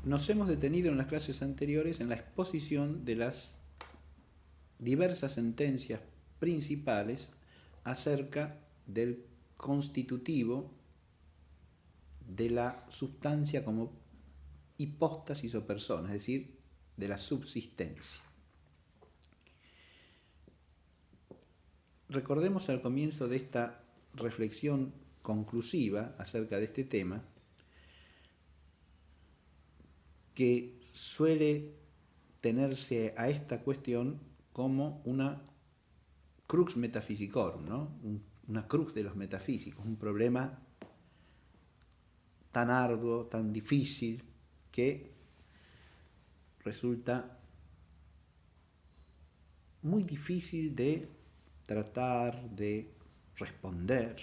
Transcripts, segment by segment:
nos hemos detenido en las clases anteriores en la exposición de las diversas sentencias principales acerca del constitutivo de la sustancia como hipóstasis o persona, es decir, de la subsistencia. Recordemos al comienzo de esta reflexión conclusiva acerca de este tema que suele tenerse a esta cuestión como una crux metaphysicorum, ¿no? Una crux de los metafísicos, un problema tan arduo, tan difícil, que resulta muy difícil de tratar, de responder.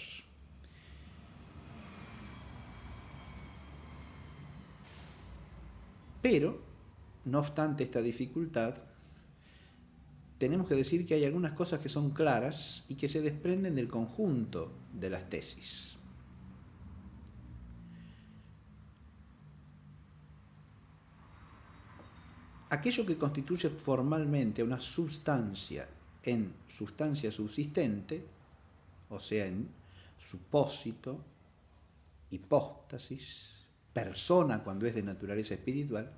Pero, no obstante esta dificultad, tenemos que decir que hay algunas cosas que son claras y que se desprenden del conjunto de las tesis. Aquello que constituye formalmente una substancia en sustancia subsistente, o sea, en supósito, hipóstasis, persona cuando es de naturaleza espiritual,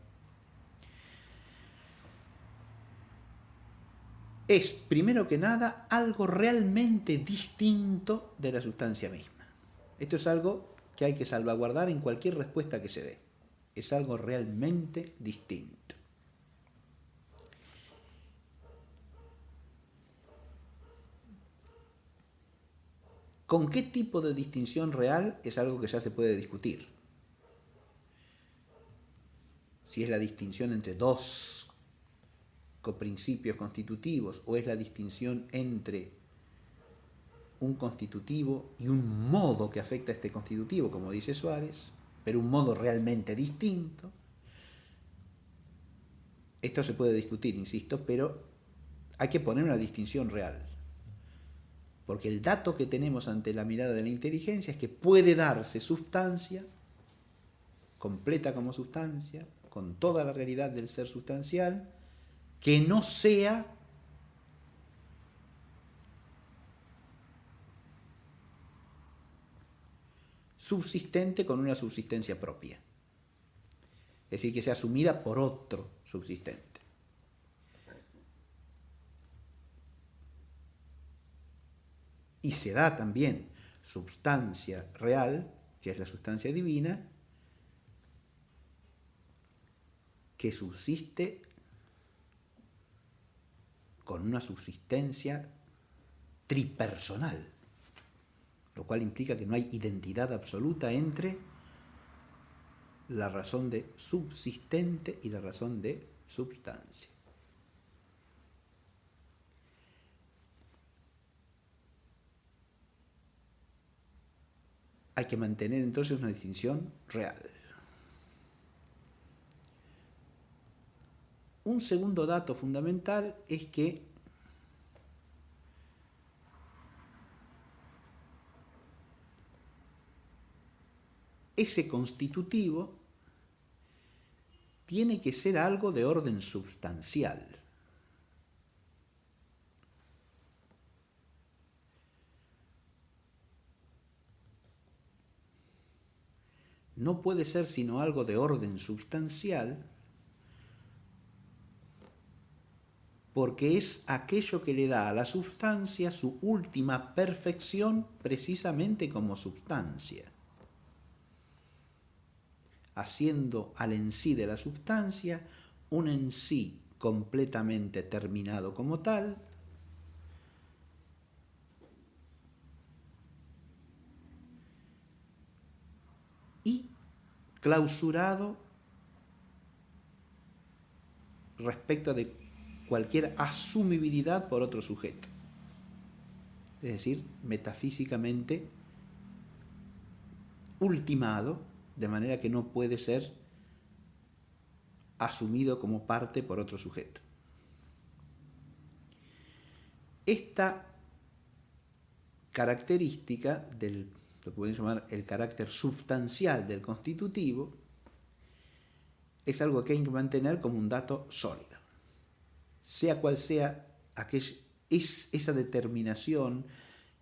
es, primero que nada, algo realmente distinto de la sustancia misma. Esto es algo que hay que salvaguardar en cualquier respuesta que se dé. Es algo realmente distinto. ¿Con qué tipo de distinción real? Es algo que ya se puede discutir. Si es la distinción entre dos coprincipios constitutivos o es la distinción entre un constitutivo y un modo que afecta a este constitutivo, como dice Suárez, pero un modo realmente distinto. Esto se puede discutir, insisto, pero hay que poner una distinción real. Porque el dato que tenemos ante la mirada de la inteligencia es que puede darse sustancia, completa como sustancia, con toda la realidad del ser sustancial, que no sea subsistente con una subsistencia propia. Es decir, que sea asumida por otro subsistente. Y se da también substancia real, que es la sustancia divina, que subsiste con una subsistencia tripersonal, lo cual implica que no hay identidad absoluta entre la razón de subsistente y la razón de substancia. Hay que mantener entonces una distinción real. Un segundo dato fundamental es que ese constitutivo tiene que ser algo de orden substancial. No puede ser sino algo de orden substancial porque es aquello que le da a la substancia su última perfección precisamente como substancia, haciendo al en sí de la substancia un en sí completamente terminado como tal, y clausurado respecto de cualquier asumibilidad por otro sujeto. Es decir, metafísicamente ultimado, de manera que no puede ser asumido como parte por otro sujeto. Esta característica del lo que podemos llamar el carácter substancial del constitutivo es algo que hay que mantener como un dato sólido. Sea cual sea esa determinación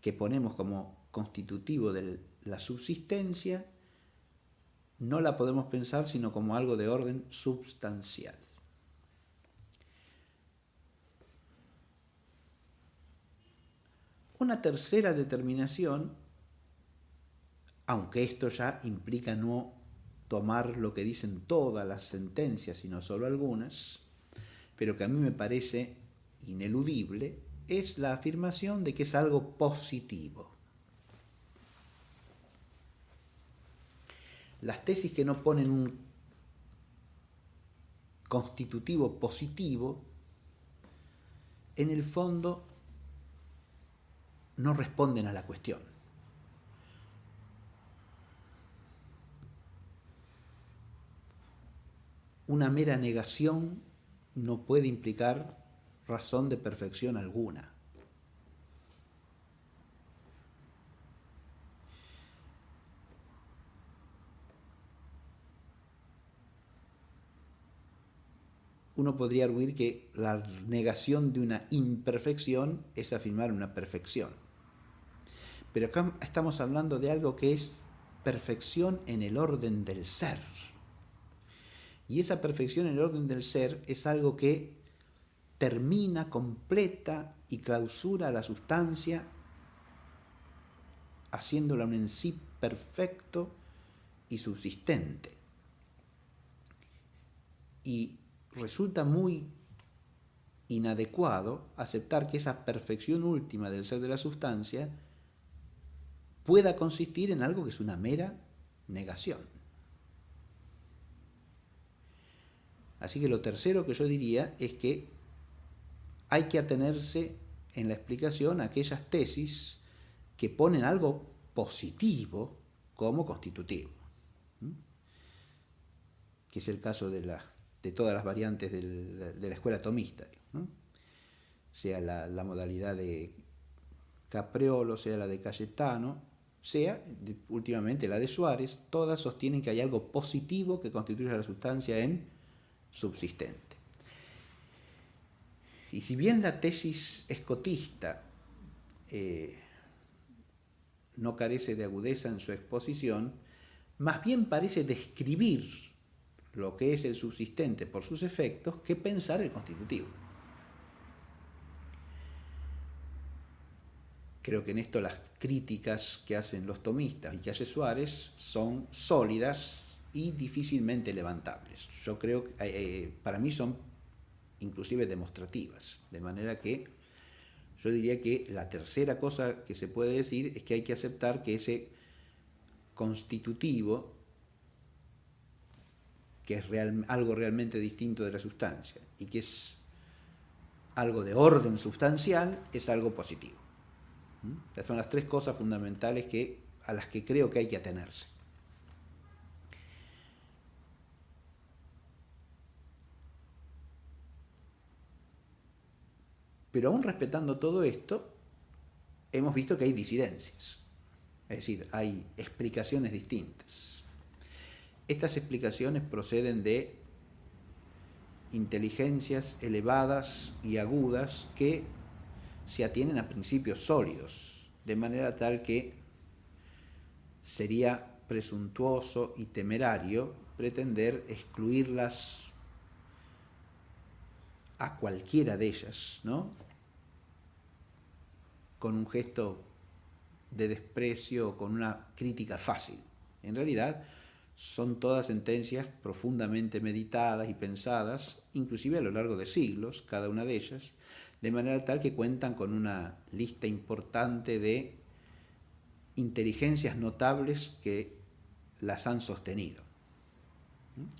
que ponemos como constitutivo de la subsistencia, no la podemos pensar sino como algo de orden substancial. Una tercera determinación, aunque esto ya implica no tomar lo que dicen todas las sentencias, sino solo algunas, pero que a mí me parece ineludible, es la afirmación de que es algo positivo. Las tesis que no ponen un constitutivo positivo, en el fondo no responden a la cuestión. Una mera negación no puede implicar razón de perfección alguna. Uno podría arguir que la negación de una imperfección es afirmar una perfección. Pero acá estamos hablando de algo que es perfección en el orden del ser. Y esa perfección en el orden del ser es algo que termina, completa y clausura la sustancia, haciéndola un en sí perfecto y subsistente. Y resulta muy inadecuado aceptar que esa perfección última del ser de la sustancia pueda consistir en algo que es una mera negación. Así que lo tercero que yo diría es que hay que atenerse en la explicación a aquellas tesis que ponen algo positivo como constitutivo, que es el caso de todas las variantes de la escuela tomista, ¿no? Sea la modalidad de Capriolo, sea la de Cayetano, sea últimamente la de Suárez, todas sostienen que hay algo positivo que constituye a la sustancia en subsistente. Y si bien la tesis escotista no carece de agudeza en su exposición, más bien parece describir lo que es el subsistente por sus efectos que pensar el constitutivo. Creo que en esto las críticas que hacen los tomistas y que hace Suárez son sólidas y difícilmente levantables. Yo creo que para mí son inclusive demostrativas, de manera que yo diría que la tercera cosa que se puede decir es que hay que aceptar que ese constitutivo, que es algo realmente distinto de la sustancia y que es algo de orden sustancial, es algo positivo. Estas son las tres cosas fundamentales a las que creo que hay que atenerse. Pero aún respetando todo esto, hemos visto que hay disidencias, es decir, hay explicaciones distintas. Estas explicaciones proceden de inteligencias elevadas y agudas que se atienen a principios sólidos, de manera tal que sería presuntuoso y temerario pretender excluirlas a cualquiera de ellas, ¿no? Con un gesto de desprecio o con una crítica fácil. En realidad son todas sentencias profundamente meditadas y pensadas, inclusive a lo largo de siglos, cada una de ellas, de manera tal que cuentan con una lista importante de inteligencias notables que las han sostenido.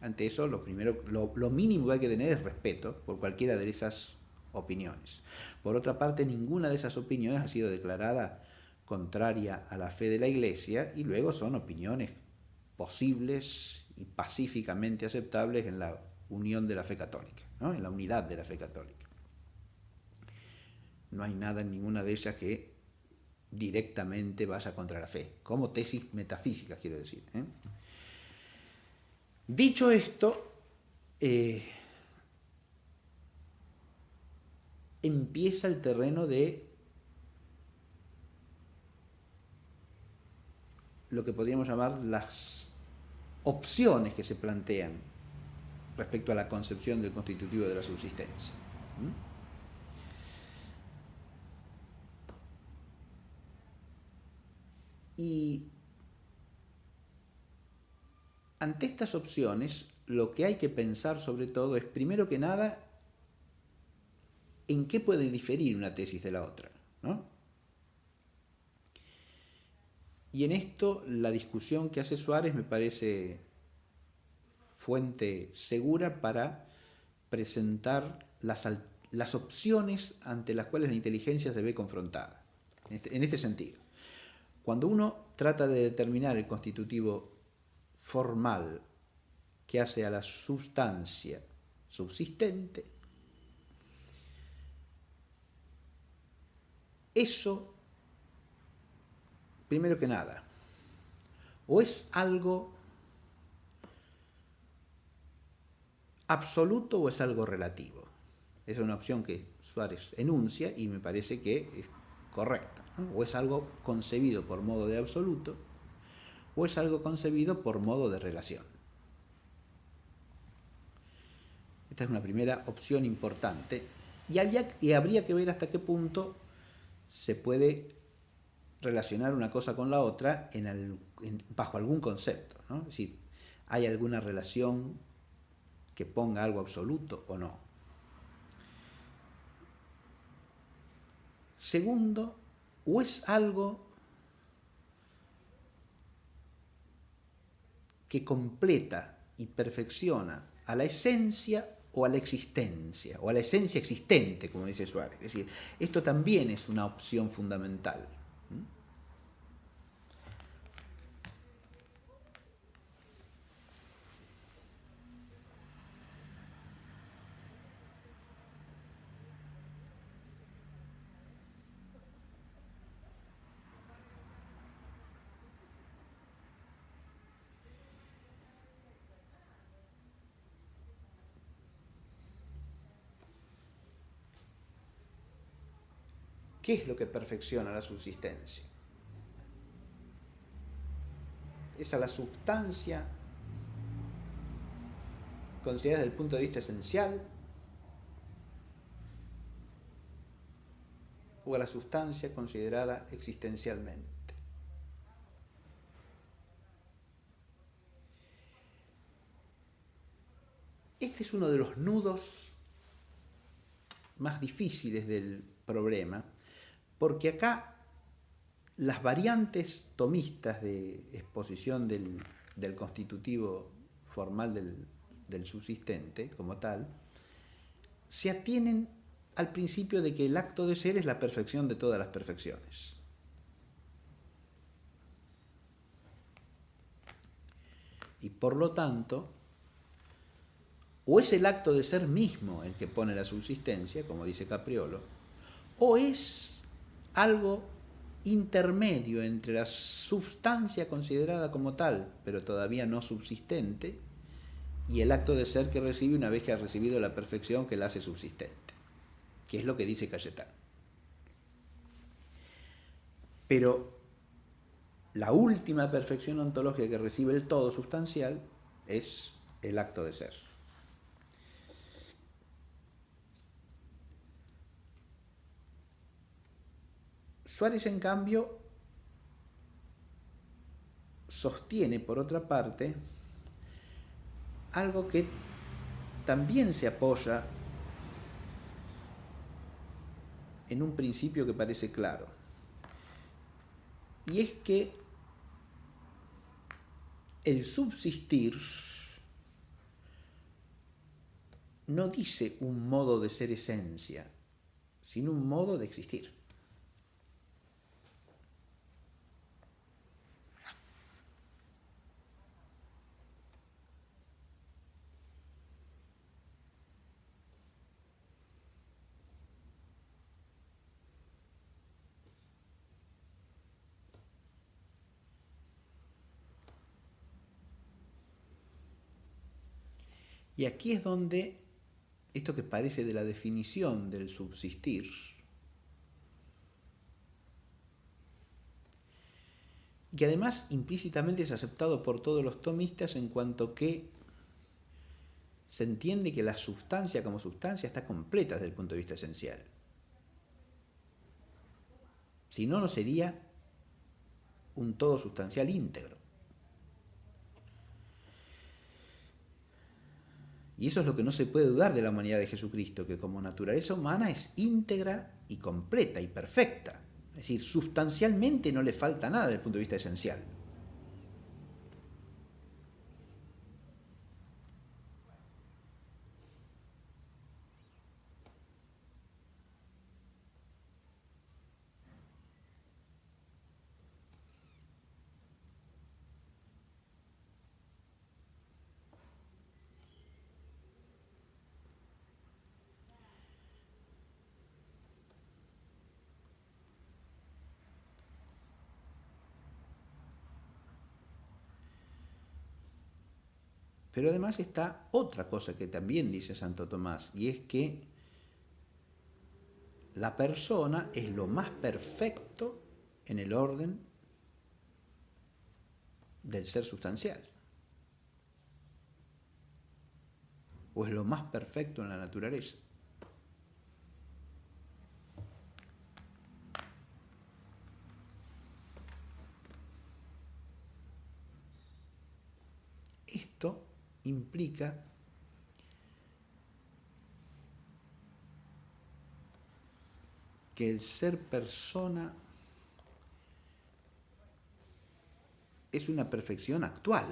Ante eso, lo mínimo que hay que tener es respeto por cualquiera de esas opiniones. Por otra parte, ninguna de esas opiniones ha sido declarada contraria a la fe de la Iglesia y luego son opiniones posibles y pacíficamente aceptables en la unión de la fe católica, ¿no? En la unidad de la fe católica. No hay nada en ninguna de ellas que directamente vaya contra la fe, como tesis metafísicas, quiero decir. Dicho esto, eh, empieza el terreno de lo que podríamos llamar las opciones que se plantean respecto a la concepción del constitutivo de la subsistencia. Y ante estas opciones, lo que hay que pensar sobre todo es, primero que nada, en qué puede diferir una tesis de la otra, ¿no? Y en esto la discusión que hace Suárez me parece fuente segura para presentar las opciones ante las cuales la inteligencia se ve confrontada. En este sentido, cuando uno trata de determinar el constitutivo formal que hace a la sustancia subsistente, eso, primero que nada, o es algo absoluto o es algo relativo. Esa es una opción que Suárez enuncia y me parece que es correcta, ¿no? O es algo concebido por modo de absoluto o es algo concebido por modo de relación. Esta es una primera opción importante y habría que ver hasta qué punto se puede relacionar una cosa con la otra bajo algún concepto, ¿no? Es decir, ¿hay alguna relación que ponga algo absoluto o no? Segundo, o es algo que completa y perfecciona a la esencia o a la existencia, o a la esencia existente, como dice Suárez. Es decir, esto también es una opción fundamental. ¿Qué es lo que perfecciona la subsistencia? ¿Es a la sustancia considerada desde el punto de vista esencial o a la sustancia considerada existencialmente? Este es uno de los nudos más difíciles del problema, porque acá las variantes tomistas de exposición del constitutivo formal del subsistente como tal se atienen al principio de que el acto de ser es la perfección de todas las perfecciones. Y por lo tanto, o es el acto de ser mismo el que pone la subsistencia, como dice Capriolo, o es algo intermedio entre la substancia considerada como tal, pero todavía no subsistente, y el acto de ser que recibe una vez que ha recibido la perfección que la hace subsistente, que es lo que dice Cayetano. Pero la última perfección ontológica que recibe el todo sustancial es el acto de ser. Suárez, en cambio, sostiene, por otra parte, algo que también se apoya en un principio que parece claro, y es que el subsistir no dice un modo de ser esencia, sino un modo de existir. Y aquí es donde esto que parece de la definición del subsistir, que además implícitamente es aceptado por todos los tomistas en cuanto que se entiende que la sustancia como sustancia está completa desde el punto de vista esencial. Si no, no sería un todo sustancial íntegro. Y eso es lo que no se puede dudar de la humanidad de Jesucristo, que como naturaleza humana es íntegra y completa y perfecta. Es decir, sustancialmente no le falta nada desde el punto de vista esencial. Pero además está otra cosa que también dice Santo Tomás, y es que la persona es lo más perfecto en el orden del ser sustancial, o es lo más perfecto en la naturaleza. Esto implica que el ser persona es una perfección actual,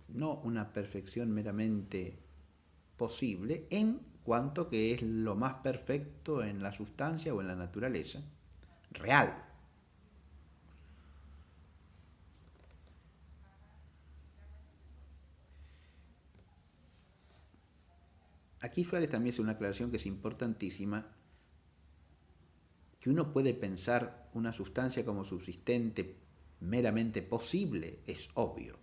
no una perfección meramente posible en cuanto que es lo más perfecto en la sustancia o en la naturaleza real. Aquí Suárez también hace una aclaración que es importantísima, que uno puede pensar una sustancia como subsistente meramente posible, es obvio.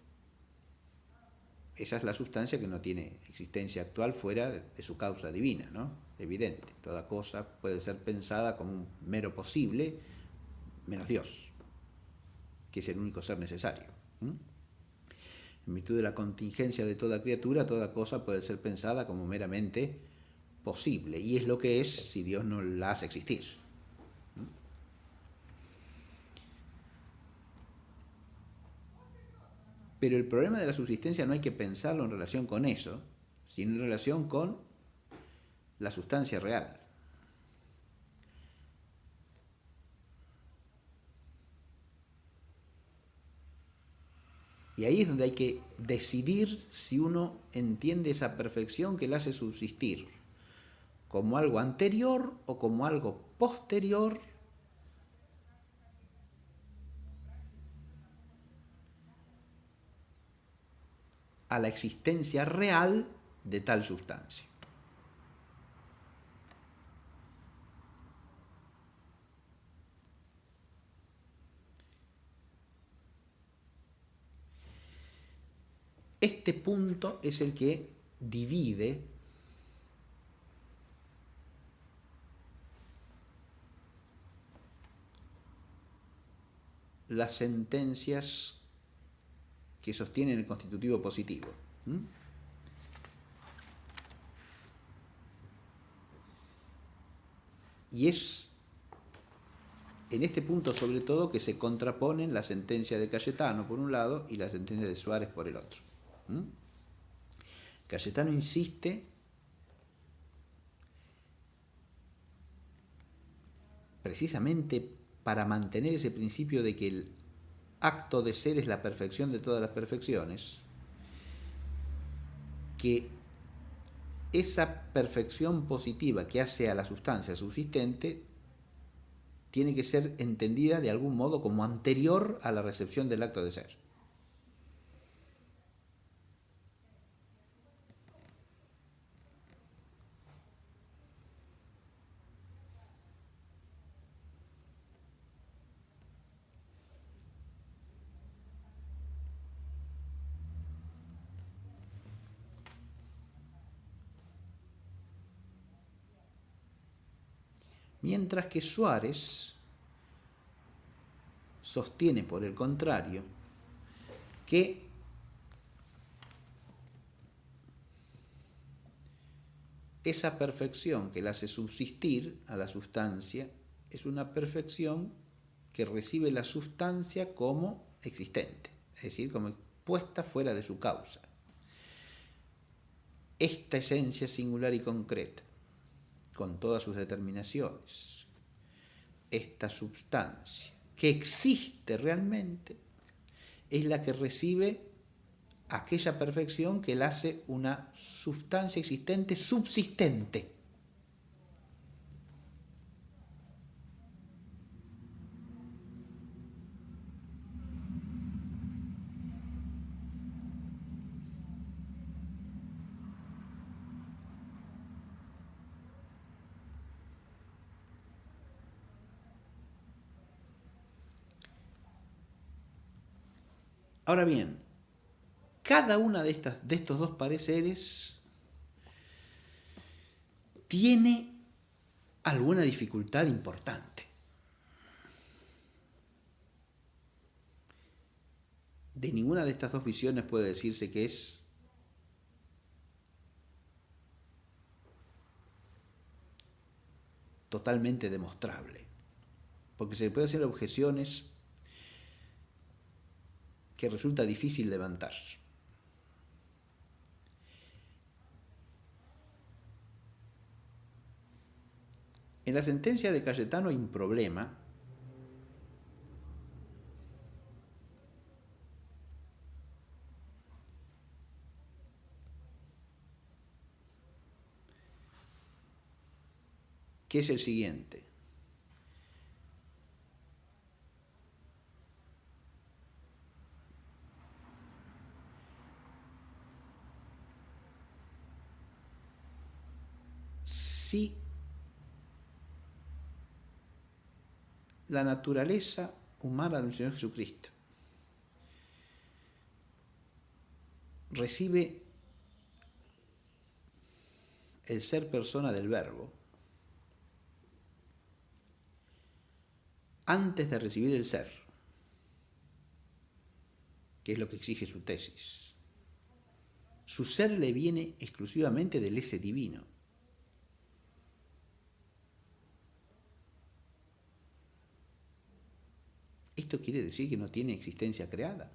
Esa es la sustancia que no tiene existencia actual fuera de su causa divina, ¿no? Evidente. Toda cosa puede ser pensada como un mero posible, menos Dios, que es el único ser necesario. En virtud de la contingencia de toda criatura, toda cosa puede ser pensada como meramente posible, y es lo que es si Dios no la hace existir. Pero el problema de la subsistencia no hay que pensarlo en relación con eso, sino en relación con la sustancia real. Y ahí es donde hay que decidir si uno entiende esa perfección que la hace subsistir como algo anterior o como algo posterior a la existencia real de tal sustancia. Este punto es el que divide las sentencias que sostienen el constitutivo positivo. Y es en este punto sobre todo que se contraponen la sentencia de Cayetano por un lado y la sentencia de Suárez por el otro. Cayetano insiste precisamente para mantener ese principio de que el acto de ser es la perfección de todas las perfecciones, que esa perfección positiva que hace a la sustancia subsistente tiene que ser entendida de algún modo como anterior a la recepción del acto de ser. Mientras que Suárez sostiene, por el contrario, que esa perfección que la hace subsistir a la sustancia es una perfección que recibe la sustancia como existente, es decir, como puesta fuera de su causa. Esta esencia singular y concreta, con todas sus determinaciones, esta sustancia que existe realmente, es la que recibe aquella perfección que la hace una sustancia existente subsistente. Ahora bien, cada una de estos dos pareceres tiene alguna dificultad importante. De ninguna de estas dos visiones puede decirse que es totalmente demostrable, porque se le puede hacer objeciones que resulta difícil levantar. En la sentencia de Cayetano hay un problema que es el siguiente. Si la naturaleza humana del Señor Jesucristo recibe el ser persona del Verbo antes de recibir el ser, que es lo que exige su tesis. Su ser le viene exclusivamente del ese divino. Esto quiere decir que no tiene existencia creada.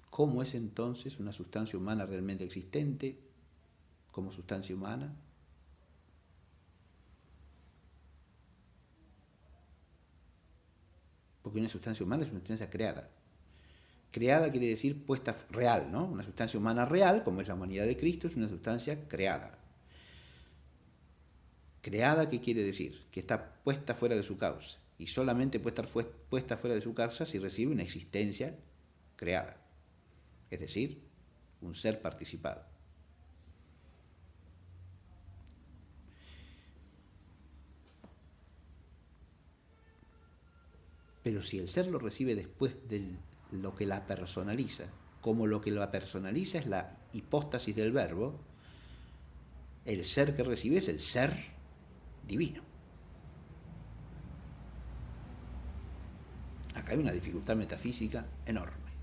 ¿Cómo es entonces una sustancia humana realmente existente como sustancia humana? Porque una sustancia humana es una sustancia creada. Creada quiere decir puesta real, ¿no? Una sustancia humana real, como es la humanidad de Cristo, es una sustancia creada. Creada, ¿qué quiere decir? Que está puesta fuera de su causa. Y solamente puede estar puesta fuera de su causa si recibe una existencia creada. Es decir, un ser participado. Pero si el ser lo recibe después de lo que la personaliza, como lo que la personaliza es la hipóstasis del verbo, el ser que recibe es el ser divino. Acá hay una dificultad metafísica enorme.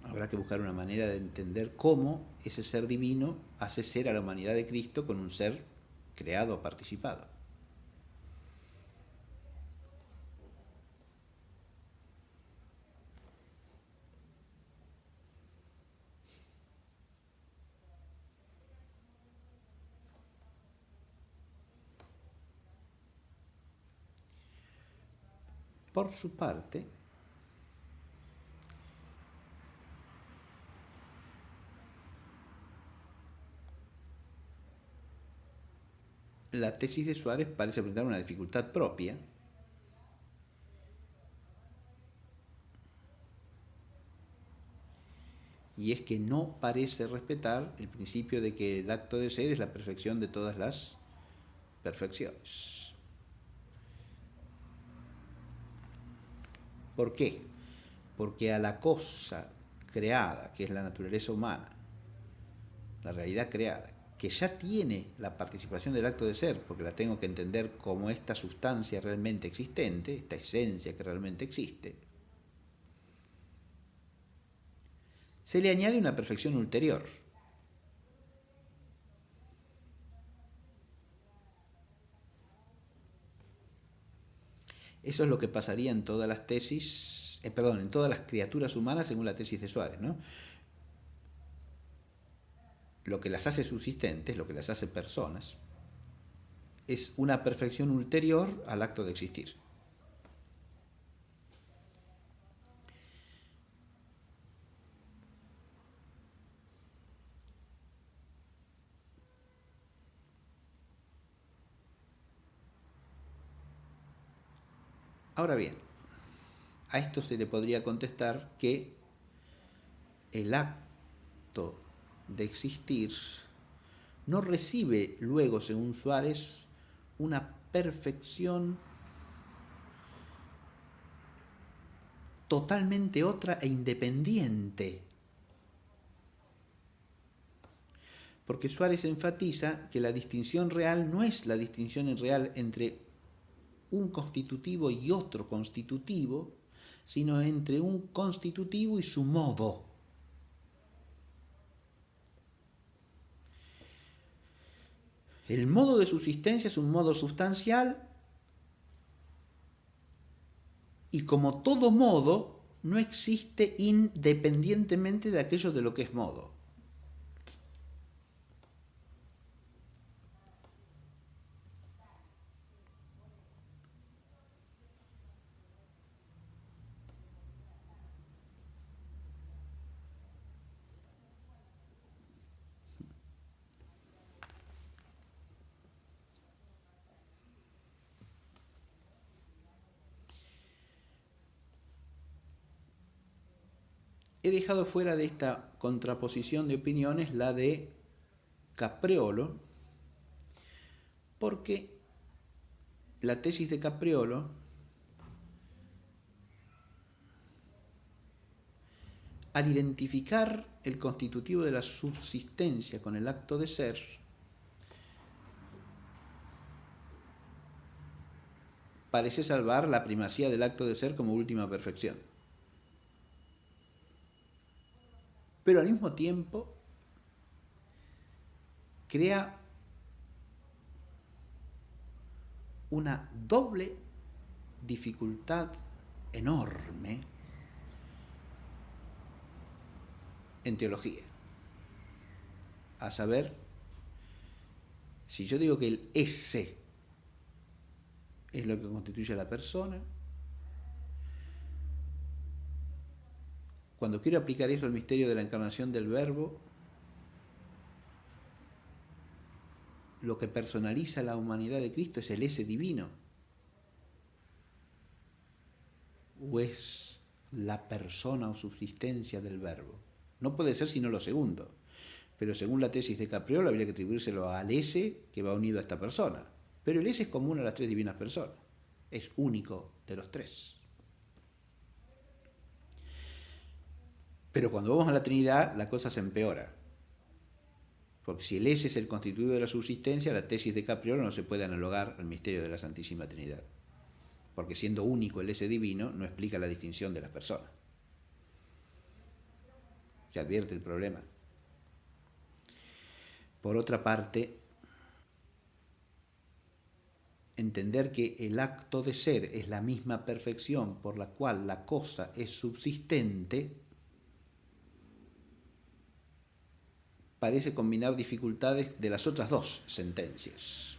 Habrá que buscar una manera de entender cómo ese ser divino hace ser a la humanidad de Cristo con un ser creado o participado. Por su parte, la tesis de Suárez parece presentar una dificultad propia, y es que no parece respetar el principio de que el acto de ser es la perfección de todas las perfecciones. ¿Por qué? Porque a la cosa creada, que es la naturaleza humana, la realidad creada, que ya tiene la participación del acto de ser, porque la tengo que entender como esta sustancia realmente existente, esta esencia que realmente existe, se le añade una perfección ulterior. Eso es lo que pasaría en todas las tesis, en todas las criaturas humanas según la tesis de Suárez, ¿no? Lo que las hace subsistentes, lo que las hace personas, es una perfección ulterior al acto de existir. Ahora bien, a esto se le podría contestar que el acto de existir no recibe luego, según Suárez, una perfección totalmente otra e independiente. Porque Suárez enfatiza que la distinción real no es la distinción real entre un constitutivo y otro constitutivo, sino entre un constitutivo y su modo. El modo de subsistencia es un modo sustancial y como todo modo no existe independientemente de aquello de lo que es modo. He dejado fuera de esta contraposición de opiniones la de Capriolo, porque la tesis de Capriolo, al identificar el constitutivo de la subsistencia con el acto de ser, parece salvar la primacía del acto de ser como última perfección. Pero al mismo tiempo crea una doble dificultad enorme en teología. A saber, si yo digo que el ese es lo que constituye a la persona, cuando quiero aplicar eso al misterio de la encarnación del Verbo, lo que personaliza la humanidad de Cristo es el ese divino, o es la persona o subsistencia del Verbo. No puede ser sino lo segundo, pero según la tesis de Capriolo habría que atribuírselo al ese que va unido a esta persona. Pero el ese es común a las tres divinas personas, es único de los tres. Pero cuando vamos a la Trinidad, la cosa se empeora. Porque si el ese es el constitutivo de la subsistencia, la tesis de Capriolo no se puede analogar al misterio de la Santísima Trinidad. Porque siendo único el ese divino, no explica la distinción de las personas. Se advierte el problema. Por otra parte, entender que el acto de ser es la misma perfección por la cual la cosa es subsistente, parece combinar dificultades de las otras dos sentencias.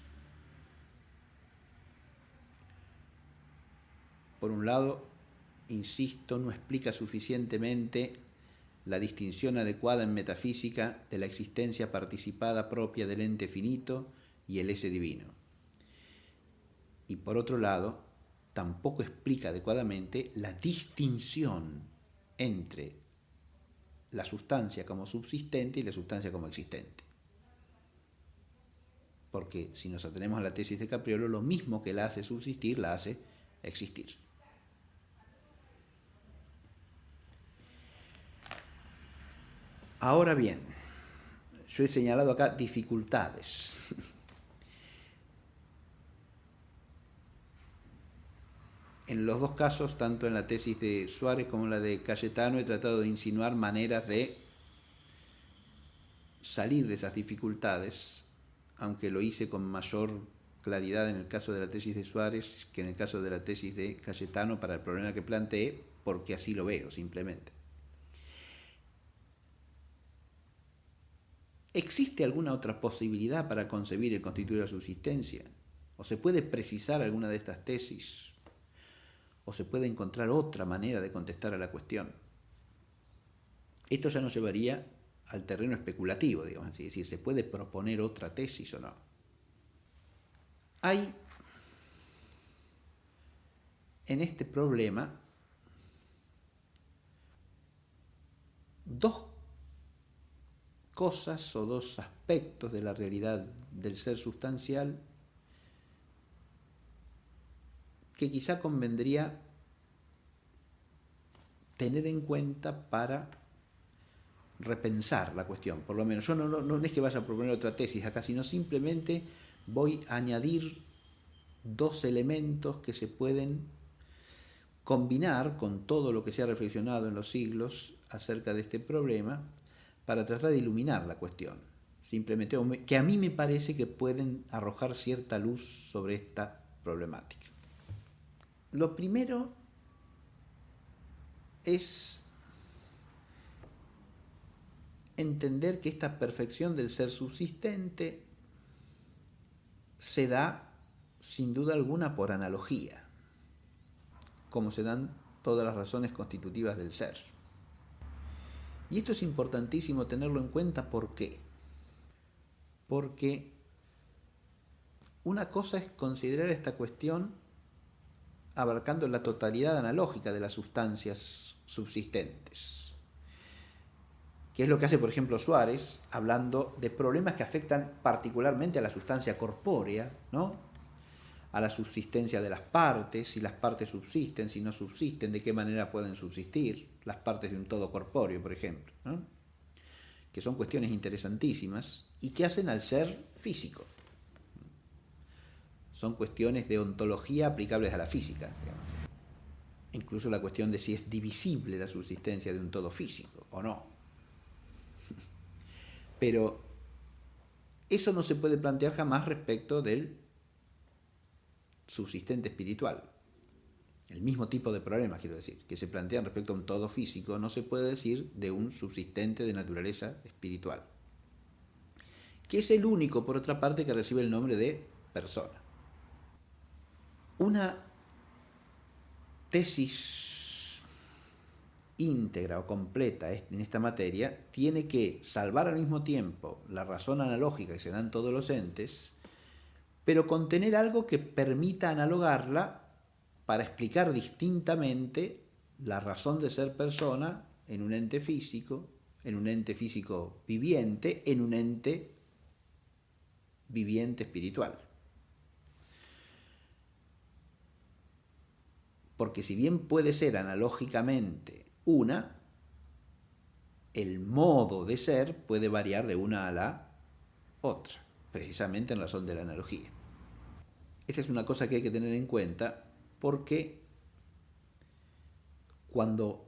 Por un lado, insisto, no explica suficientemente la distinción adecuada en metafísica de la existencia participada propia del ente finito y el ese divino. Y por otro lado, tampoco explica adecuadamente la distinción entre la sustancia como subsistente y la sustancia como existente. Porque si nos atenemos a la tesis de Capriolo, lo mismo que la hace subsistir, la hace existir. Ahora bien, yo he señalado acá dificultades. En los dos casos, tanto en la tesis de Suárez como en la de Cayetano, he tratado de insinuar maneras de salir de esas dificultades, aunque lo hice con mayor claridad en el caso de la tesis de Suárez que en el caso de la tesis de Cayetano para el problema que planteé, porque así lo veo simplemente. ¿Existe alguna otra posibilidad para concebir el constituir la subsistencia? ¿O se puede precisar alguna de estas tesis? ¿O se puede encontrar otra manera de contestar a la cuestión? Esto ya nos llevaría al terreno especulativo, digamos así, es decir, ¿se puede proponer otra tesis o no? Hay en este problema dos cosas o dos aspectos de la realidad del ser sustancial que quizá convendría tener en cuenta para repensar la cuestión. Por lo menos yo no es que vaya a proponer otra tesis acá, sino simplemente voy a añadir dos elementos que se pueden combinar con todo lo que se ha reflexionado en los siglos acerca de este problema para tratar de iluminar la cuestión. Simplemente, que a mí me parece que pueden arrojar cierta luz sobre esta problemática. Lo primero es entender que esta perfección del ser subsistente se da sin duda alguna por analogía, como se dan todas las razones constitutivas del ser. Y esto es importantísimo tenerlo en cuenta. ¿Por qué? Porque una cosa es considerar esta cuestión abarcando la totalidad analógica de las sustancias subsistentes, que es lo que hace, por ejemplo, Suárez, hablando de problemas que afectan particularmente a la sustancia corpórea, ¿no? A la subsistencia de las partes, si las partes subsisten, si no subsisten, de qué manera pueden subsistir las partes de un todo corpóreo, por ejemplo, ¿no? Que son cuestiones interesantísimas y que hacen al ser físico. Son cuestiones de ontología aplicables a la física, digamos. Incluso la cuestión de si es divisible la subsistencia de un todo físico o no. Pero eso no se puede plantear jamás respecto del subsistente espiritual. El mismo tipo de problemas, quiero decir, que se plantean respecto a un todo físico, no se puede decir de un subsistente de naturaleza espiritual, que es el único, por otra parte, que recibe el nombre de persona. Una tesis íntegra o completa en esta materia tiene que salvar al mismo tiempo la razón analógica que se dan todos los entes, pero contener algo que permita analogarla para explicar distintamente la razón de ser persona en un ente físico viviente, en un ente viviente espiritual. Porque si bien puede ser analógicamente una, el modo de ser puede variar de una a la otra, precisamente en razón de la analogía. Esta es una cosa que hay que tener en cuenta porque cuando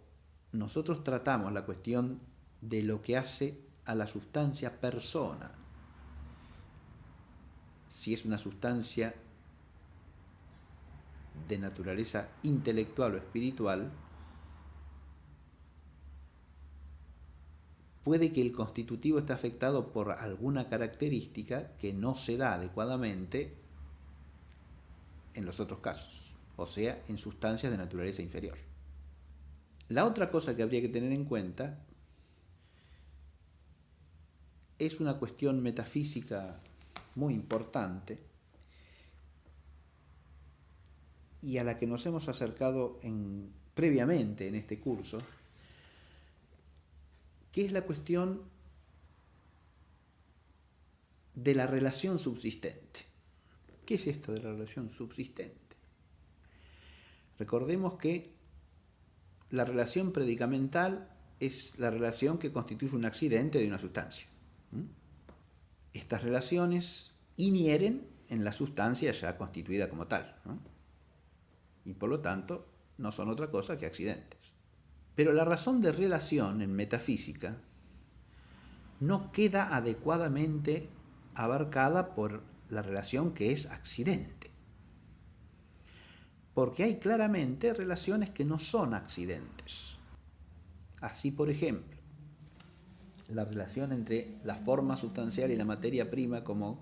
nosotros tratamos la cuestión de lo que hace a la sustancia persona, si es una sustancia de naturaleza intelectual o espiritual, puede que el constitutivo esté afectado por alguna característica que no se da adecuadamente en los otros casos, o sea, en sustancias de naturaleza inferior. La otra cosa que habría que tener en cuenta es una cuestión metafísica muy importante y a la que nos hemos acercado previamente en este curso, que es la cuestión de la relación subsistente. ¿Qué es esto de la relación subsistente? Recordemos que la relación predicamental es la relación que constituye un accidente de una sustancia. Estas relaciones inhieren en la sustancia ya constituida como tal, ¿no? Y por lo tanto no son otra cosa que accidentes. Pero la razón de relación en metafísica no queda adecuadamente abarcada por la relación que es accidente. Porque hay claramente relaciones que no son accidentes. Así, por ejemplo, la relación entre la forma sustancial y la materia prima como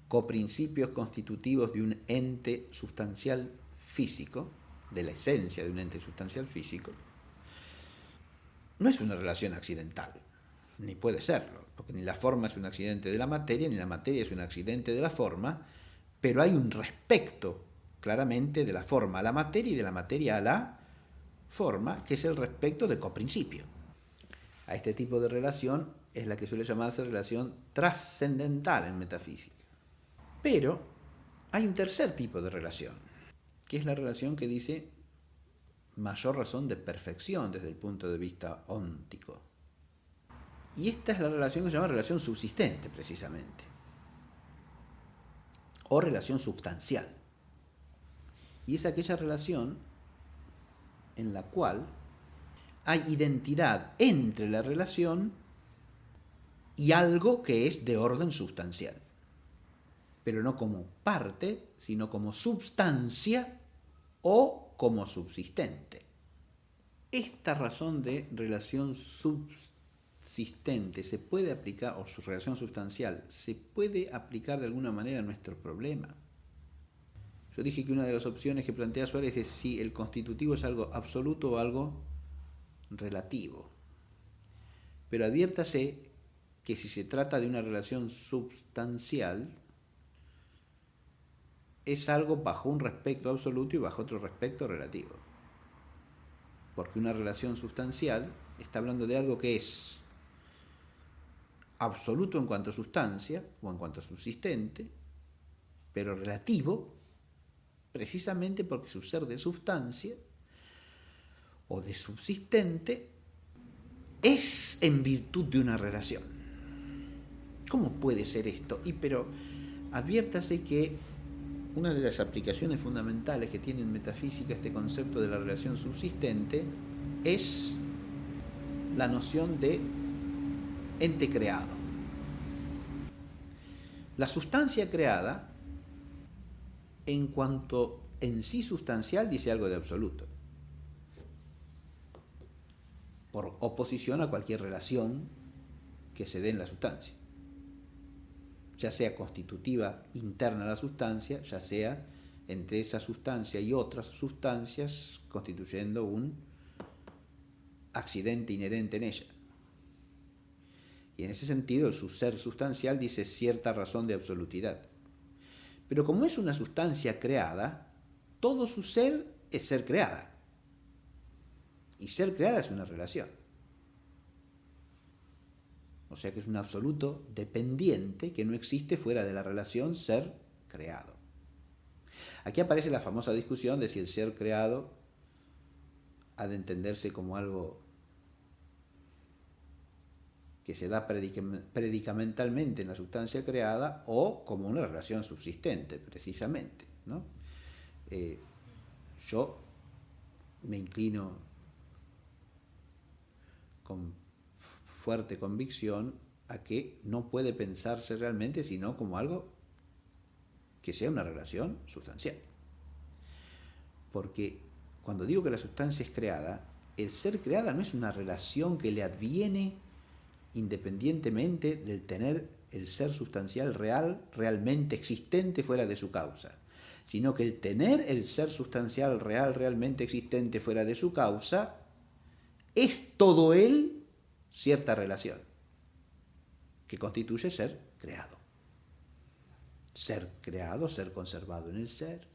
coprincipios constitutivos de un ente sustancial físico, de la esencia de un ente sustancial físico, no es una relación accidental, ni puede serlo, porque ni la forma es un accidente de la materia, ni la materia es un accidente de la forma, pero hay un respecto claramente de la forma a la materia y de la materia a la forma, que es el respecto de coprincipio. A este tipo de relación es la que suele llamarse relación trascendental en metafísica. Pero hay un tercer tipo de relación, que es la relación que dice mayor razón de perfección desde el punto de vista óntico. Y esta es la relación que se llama relación subsistente, precisamente, o relación substancial. Y es aquella relación en la cual hay identidad entre la relación y algo que es de orden sustancial, pero no como parte, sino como substancia o como subsistente. Esta razón de relación subsistente se puede aplicar, o su relación sustancial, se puede aplicar de alguna manera a nuestro problema. Yo dije que una de las opciones que plantea Suárez es si el constitutivo es algo absoluto o algo relativo. Pero adviértase que si se trata de una relación substancial, es algo bajo un respecto absoluto y bajo otro respecto relativo. Porque una relación sustancial está hablando de algo que es absoluto en cuanto a sustancia o en cuanto a subsistente, pero relativo precisamente porque su ser de sustancia o de subsistente es en virtud de una relación. ¿Cómo puede ser esto? Pero adviértase que una de las aplicaciones fundamentales que tiene en metafísica este concepto de la relación subsistente es la noción de ente creado. La sustancia creada, en cuanto en sí sustancial, dice algo de absoluto, por oposición a cualquier relación que se dé en la sustancia, ya sea constitutiva interna a la sustancia, ya sea entre esa sustancia y otras sustancias constituyendo un accidente inherente en ella. Y en ese sentido, su ser sustancial dice cierta razón de absolutidad. Pero como es una sustancia creada, todo su ser es ser creada. Y ser creada es una relación. O sea que es un absoluto dependiente que no existe fuera de la relación ser creado. Aquí aparece la famosa discusión de si el ser creado ha de entenderse como algo que se da predicamentalmente en la sustancia creada o como una relación subsistente, precisamente, ¿no? Yo me inclino con fuerte convicción a que no puede pensarse realmente sino como algo que sea una relación sustancial. Porque cuando digo que la sustancia es creada, el ser creada no es una relación que le adviene independientemente del tener el ser sustancial real, realmente existente fuera de su causa, sino que el tener el ser sustancial real, realmente existente fuera de su causa, es todo él cierta relación que constituye ser creado. Ser creado, ser conservado en el ser.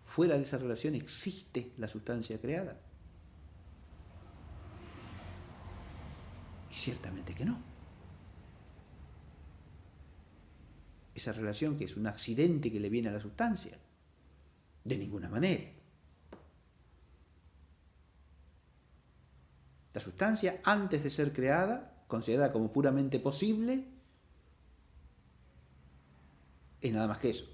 Fuera de esa relación existe la sustancia creada. Y ciertamente que no. Esa relación que es un accidente que le viene a la sustancia. De ninguna manera. La sustancia, antes de ser creada, considerada como puramente posible, es nada más que eso.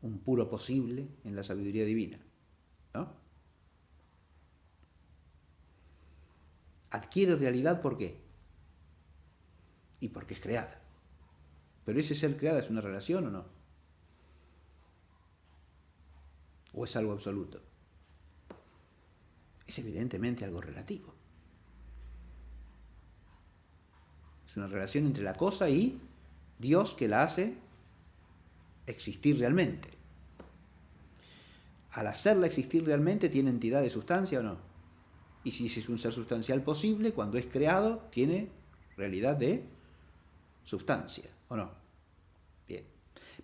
Un puro posible en la sabiduría divina, ¿no? Adquiere realidad, ¿por qué? Y porque es creada. Pero ese ser creada es una relación o no? ¿O es algo absoluto? Es evidentemente algo relativo. Es una relación entre la cosa y Dios que la hace existir realmente. Al hacerla existir realmente, ¿tiene entidad de sustancia o no? Y si es un ser sustancial posible, cuando es creado, tiene realidad de sustancia, ¿o no? Bien.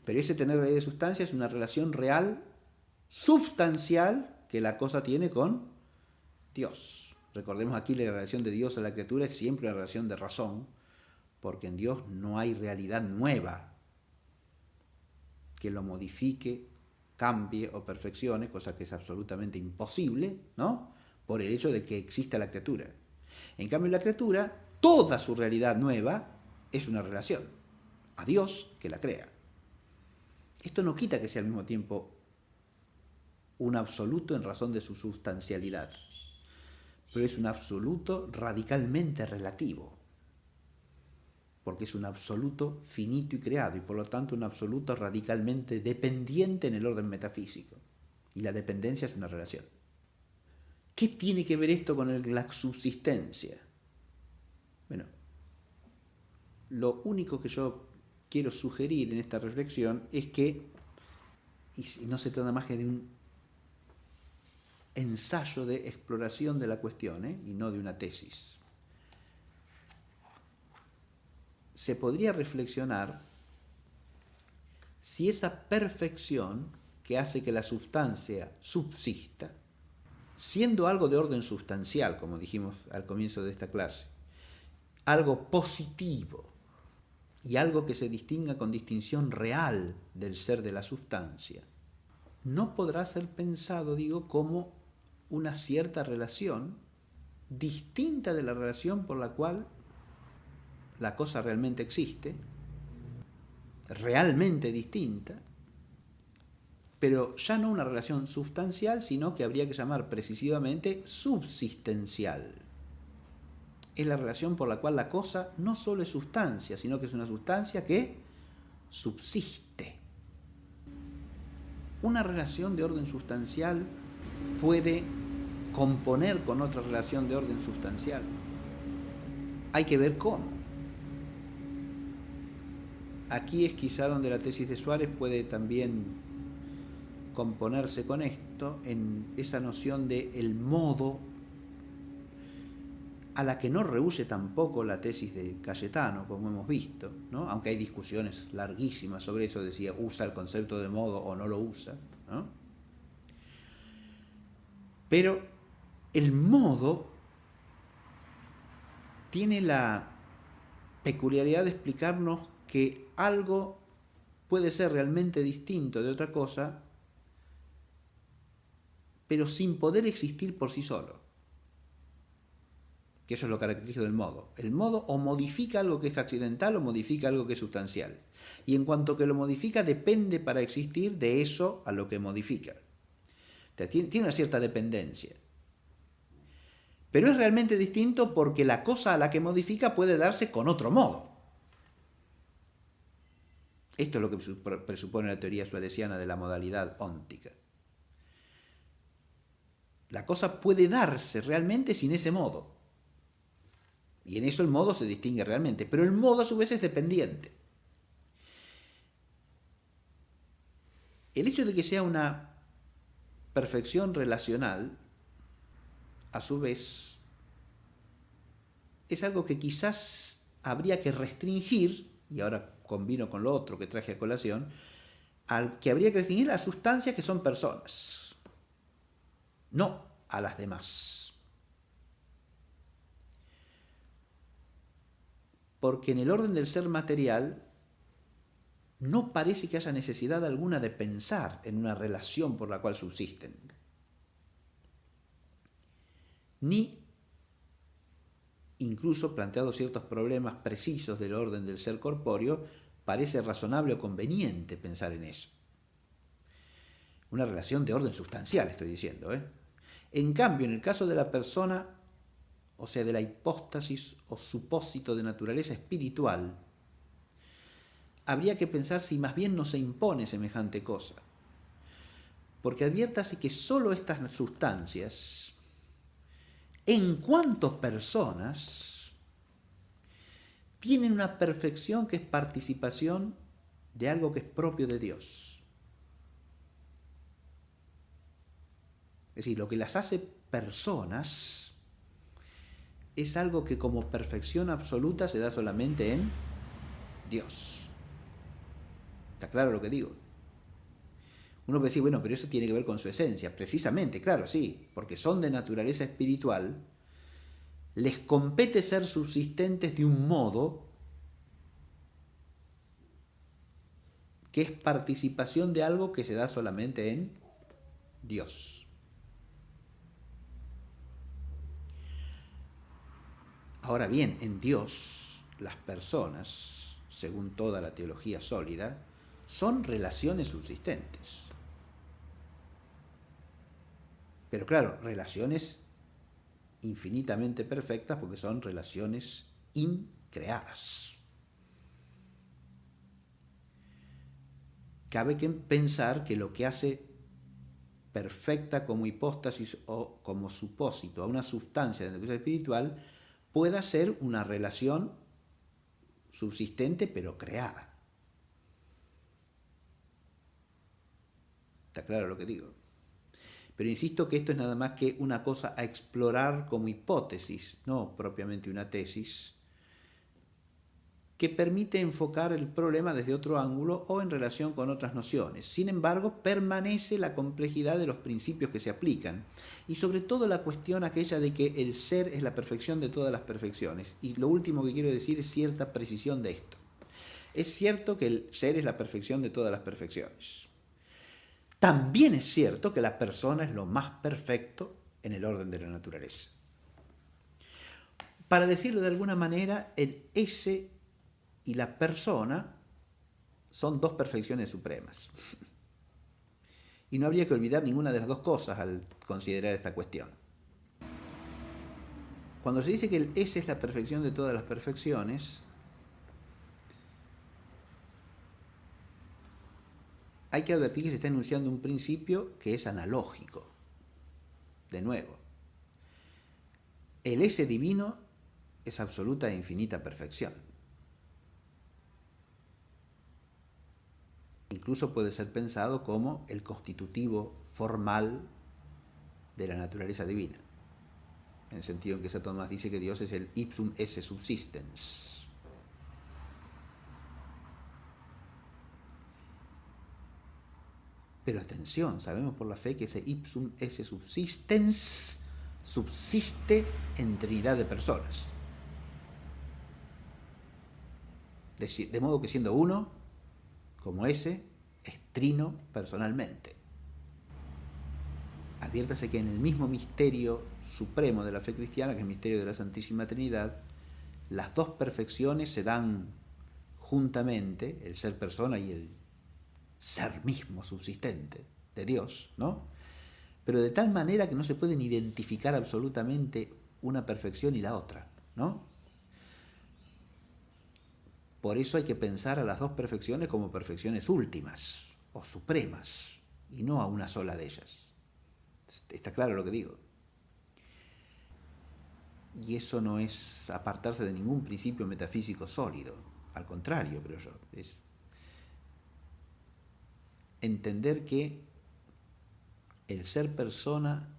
Pero ese tener realidad de sustancia es una relación real, sustancial, que la cosa tiene con Dios. Recordemos aquí la relación de Dios a la criatura es siempre una relación de razón, porque en Dios no hay realidad nueva que lo modifique, cambie o perfeccione, cosa que es absolutamente imposible, ¿no? Por el hecho de que exista la criatura. En cambio, la criatura, toda su realidad nueva es una relación a Dios que la crea. Esto no quita que sea al mismo tiempo un absoluto en razón de su sustancialidad, pero es un absoluto radicalmente relativo, porque es un absoluto finito y creado, y por lo tanto un absoluto radicalmente dependiente en el orden metafísico. Y la dependencia es una relación. ¿Qué tiene que ver esto con la subsistencia? Bueno, lo único que yo quiero sugerir en esta reflexión es que, y no se trata más que de un ensayo de exploración de la cuestión, y no de una tesis, se podría reflexionar si esa perfección que hace que la sustancia subsista, siendo algo de orden sustancial, como dijimos al comienzo de esta clase, algo positivo y algo que se distinga con distinción real del ser de la sustancia, no podrá ser pensado, digo, como una cierta relación distinta de la relación por la cual la cosa realmente existe, realmente distinta, pero ya no una relación sustancial, sino que habría que llamar precisamente subsistencial. Es la relación por la cual la cosa no solo es sustancia, sino que es una sustancia que subsiste. Una relación de orden sustancial puede componer con otra relación de orden sustancial. Hay que ver cómo. Aquí es quizá donde la tesis de Suárez puede también componerse con esto, en esa noción de el modo, a la que no rehúye tampoco la tesis de Cayetano, como hemos visto, ¿no? Aunque hay discusiones larguísimas sobre eso, de si usa el concepto de modo o no lo usa, ¿no? Pero el modo tiene la peculiaridad de explicarnos que algo puede ser realmente distinto de otra cosa, pero sin poder existir por sí solo. Que eso es lo característico del modo. El modo o modifica algo que es accidental o modifica algo que es sustancial. Y en cuanto que lo modifica, depende para existir de eso a lo que modifica. Tiene una cierta dependencia. Pero es realmente distinto porque la cosa a la que modifica puede darse con otro modo. Esto es lo que presupone la teoría suarezziana de la modalidad óntica. La cosa puede darse realmente sin ese modo. Y en eso el modo se distingue realmente. Pero el modo a su vez es dependiente. El hecho de que sea una perfección relacional, a su vez, es algo que quizás habría que restringir, y ahora combino con lo otro que traje a colación, que habría que restringir a las sustancias que son personas, no a las demás. Porque en el orden del ser material no parece que haya necesidad alguna de pensar en una relación por la cual subsisten. Ni incluso planteados ciertos problemas precisos del orden del ser corpóreo, parece razonable o conveniente pensar en eso. Una relación de orden sustancial, estoy diciendo, En cambio, en el caso de la persona, o sea, de la hipóstasis o supósito de naturaleza espiritual, habría que pensar si más bien no se impone semejante cosa. Porque adviértase que sólo estas sustancias, en cuanto personas, tienen una perfección que es participación de algo que es propio de Dios. Es decir, lo que las hace personas es algo que como perfección absoluta se da solamente en Dios. ¿Está claro lo que digo? Uno puede decir, bueno, pero eso tiene que ver con su esencia. Precisamente, claro, sí, porque son de naturaleza espiritual, les compete ser subsistentes de un modo que es participación de algo que se da solamente en Dios. Ahora bien, en Dios, las personas, según toda la teología sólida, son relaciones subsistentes. Pero claro, relaciones infinitamente perfectas porque son relaciones increadas. Cabe que pensar que lo que hace perfecta como hipóstasis o como supósito a una sustancia de la naturaleza espiritual pueda ser una relación subsistente pero creada. ¿Está claro lo que digo? Pero insisto que esto es nada más que una cosa a explorar como hipótesis, no propiamente una tesis, que permite enfocar el problema desde otro ángulo o en relación con otras nociones. Sin embargo, permanece la complejidad de los principios que se aplican y sobre todo la cuestión aquella de que el ser es la perfección de todas las perfecciones. Y lo último que quiero decir es cierta precisión de esto. Es cierto que el ser es la perfección de todas las perfecciones. También es cierto que la persona es lo más perfecto en el orden de la naturaleza. Para decirlo de alguna manera, el ese y la persona son dos perfecciones supremas. Y no habría que olvidar ninguna de las dos cosas al considerar esta cuestión. Cuando se dice que el ese es la perfección de todas las perfecciones, hay que advertir que se está enunciando un principio que es analógico. De nuevo, el ese divino es absoluta e infinita perfección. Incluso puede ser pensado como el constitutivo formal de la naturaleza divina, en el sentido en que Santo Tomás dice que Dios es el ipsum esse subsistens. Pero atención, sabemos por la fe que ese ipsum esse subsistens subsiste en trinidad de personas. De modo que siendo uno, como ese, es trino personalmente. Adviértase que en el mismo misterio supremo de la fe cristiana, que es el misterio de la Santísima Trinidad, las dos perfecciones se dan juntamente, el ser persona y el ser mismo subsistente de Dios, ¿no? Pero de tal manera que no se pueden identificar absolutamente una perfección y la otra, ¿no? Por eso hay que pensar a las dos perfecciones como perfecciones últimas o supremas y no a una sola de ellas. ¿Está claro lo que digo? Y eso no es apartarse de ningún principio metafísico sólido, al contrario, creo yo, es entender que el ser persona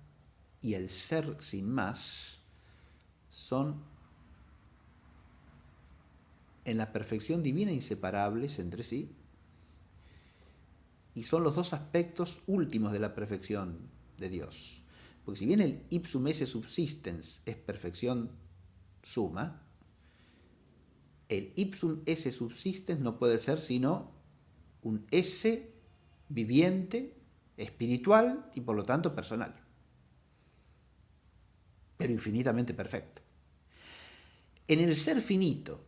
y el ser sin más son en la perfección divina inseparables entre sí y son los dos aspectos últimos de la perfección de Dios. Porque si bien el ipsum esse subsistens es perfección suma, el ipsum esse subsistens no puede ser sino un esse viviente, espiritual y por lo tanto personal, pero infinitamente perfecto. En el ser finito,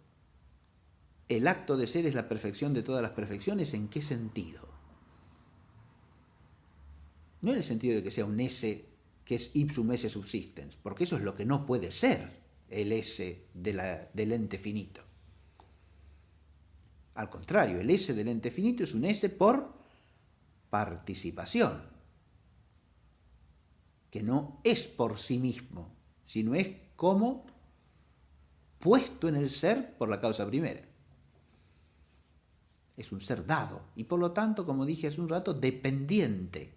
¿el acto de ser es la perfección de todas las perfecciones? ¿En qué sentido? No en el sentido de que sea un esse que es ipsum esse subsistens, porque eso es lo que no puede ser el esse del ente finito. Al contrario, el esse del ente finito es un esse por participación, que no es por sí mismo, sino es como puesto en el ser por la causa primera. Es un ser dado y por lo tanto, como dije hace un rato, dependiente.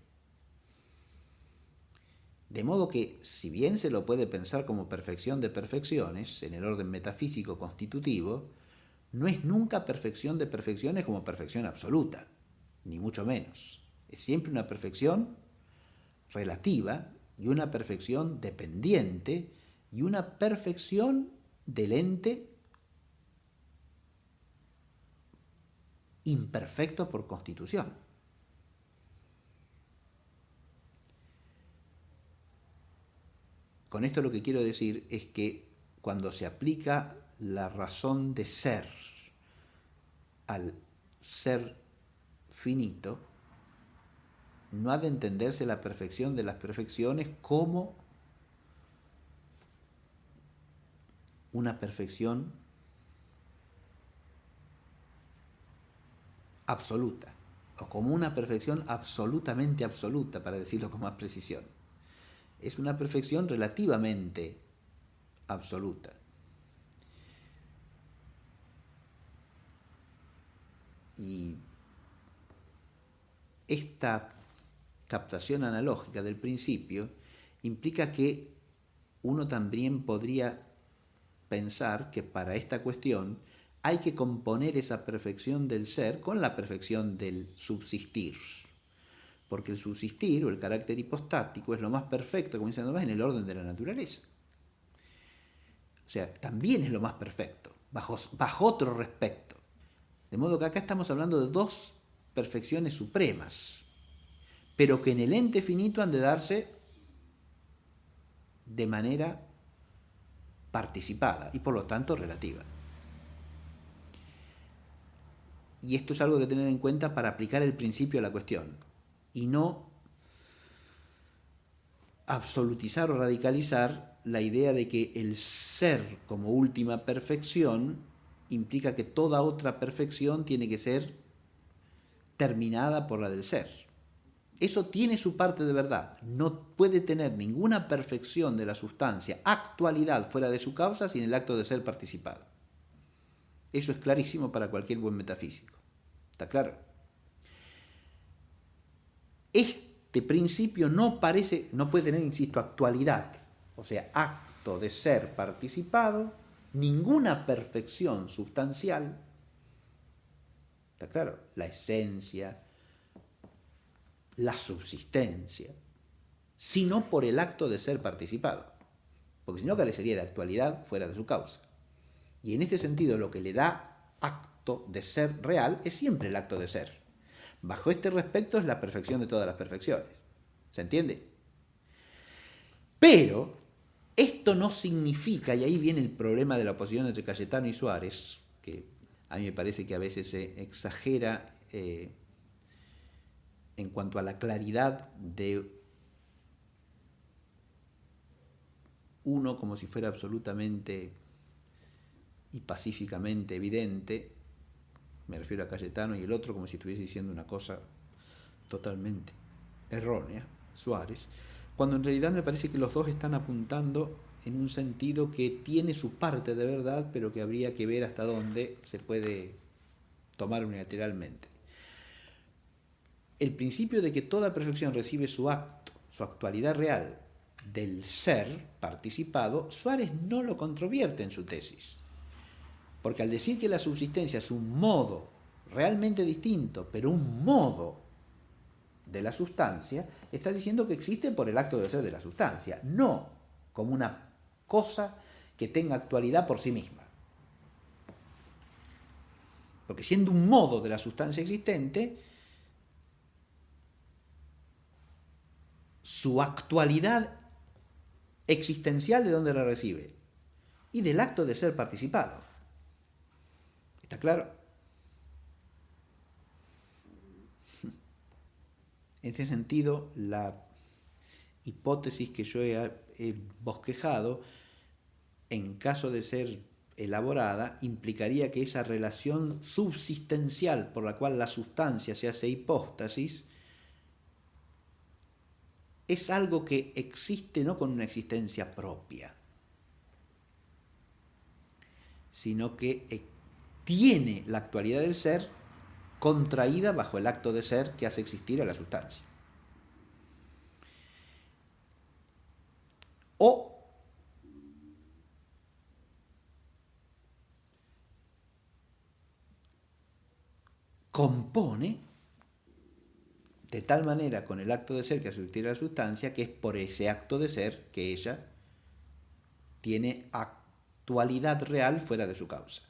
De modo que, si bien se lo puede pensar como perfección de perfecciones, en el orden metafísico constitutivo, no es nunca perfección de perfecciones como perfección absoluta, ni mucho menos. Es siempre una perfección relativa y una perfección dependiente y una perfección del ente imperfecto por constitución. Con esto lo que quiero decir es que cuando se aplica la razón de ser al ser finito, no ha de entenderse la perfección de las perfecciones como una perfección absoluta, o como una perfección absolutamente absoluta, para decirlo con más precisión. Es una perfección relativamente absoluta. Y esta captación analógica del principio implica que uno también podría pensar que para esta cuestión hay que componer esa perfección del ser con la perfección del subsistir. Porque el subsistir o el carácter hipostático es lo más perfecto, como dice Andrés, en el orden de la naturaleza. O sea, también es lo más perfecto, bajo otro respecto. De modo que acá estamos hablando de dos perfecciones supremas, pero que en el ente finito han de darse de manera participada y por lo tanto relativa. Y esto es algo que tener en cuenta para aplicar el principio a la cuestión y no absolutizar o radicalizar la idea de que el ser como última perfección implica que toda otra perfección tiene que ser terminada por la del ser. Eso tiene su parte de verdad. No puede tener ninguna perfección de la sustancia, actualidad fuera de su causa, sin el acto de ser participado. Eso es clarísimo para cualquier buen metafísico. ¿Está claro? Este principio no puede tener, insisto, actualidad, o sea, acto de ser participado, ninguna perfección sustancial. ¿Está claro? La esencia, la subsistencia, sino por el acto de ser participado. Porque si no carecería de actualidad fuera de su causa. Y en este sentido lo que le da acto de ser real es siempre el acto de ser. Bajo este respecto es la perfección de todas las perfecciones. ¿Se entiende? Pero esto no significa, y ahí viene el problema de la oposición entre Cayetano y Suárez, que a mí me parece que a veces se exagera en cuanto a la claridad de uno como si fuera absolutamente y pacíficamente evidente, me refiero a Cayetano, y el otro como si estuviese diciendo una cosa totalmente errónea, Suárez, cuando en realidad me parece que los dos están apuntando en un sentido que tiene su parte de verdad, pero que habría que ver hasta dónde se puede tomar unilateralmente. El principio de que toda perfección recibe su acto, su actualidad real, del ser participado, Suárez no lo controvierte en su tesis. Porque al decir que la subsistencia es un modo realmente distinto, pero un modo de la sustancia, está diciendo que existe por el acto de ser de la sustancia, no como una cosa que tenga actualidad por sí misma. Porque siendo un modo de la sustancia existente, su actualidad existencial, ¿de dónde la recibe? y del acto de ser participado. ¿Está claro? En este sentido, la hipótesis que yo he bosquejado, en caso de ser elaborada, implicaría que esa relación subsistencial por la cual la sustancia se hace hipóstasis es algo que existe no con una existencia propia, sino que tiene la actualidad del ser contraída bajo el acto de ser que hace existir a la sustancia. O compone de tal manera con el acto de ser que hace existir a la sustancia, que es por ese acto de ser que ella tiene actualidad real fuera de su causa.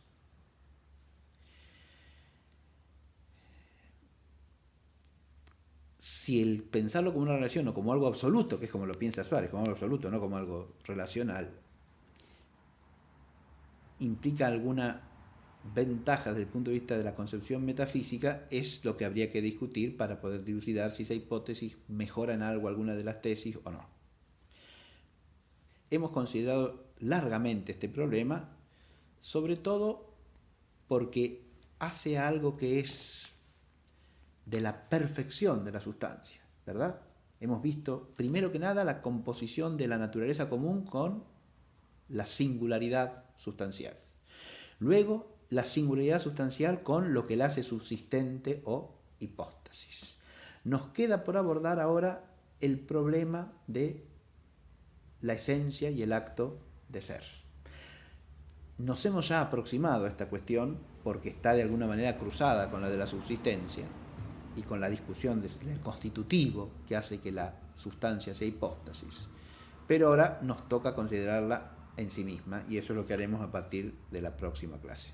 Si el pensarlo como una relación o como algo absoluto, que es como lo piensa Suárez, como algo absoluto, no como algo relacional, implica alguna ventaja desde el punto de vista de la concepción metafísica, es lo que habría que discutir para poder dilucidar si esa hipótesis mejora en algo alguna de las tesis o no. Hemos considerado largamente este problema, sobre todo porque hace algo que es de la perfección de la sustancia, ¿verdad? Hemos visto, primero que nada, la composición de la naturaleza común con la singularidad sustancial. Luego, la singularidad sustancial con lo que la hace subsistente o hipóstasis. Nos queda por abordar ahora el problema de la esencia y el acto de ser. Nos hemos ya aproximado a esta cuestión porque está de alguna manera cruzada con la de la subsistencia y con la discusión del constitutivo que hace que la sustancia sea hipóstasis. Pero ahora nos toca considerarla en sí misma y eso es lo que haremos a partir de la próxima clase.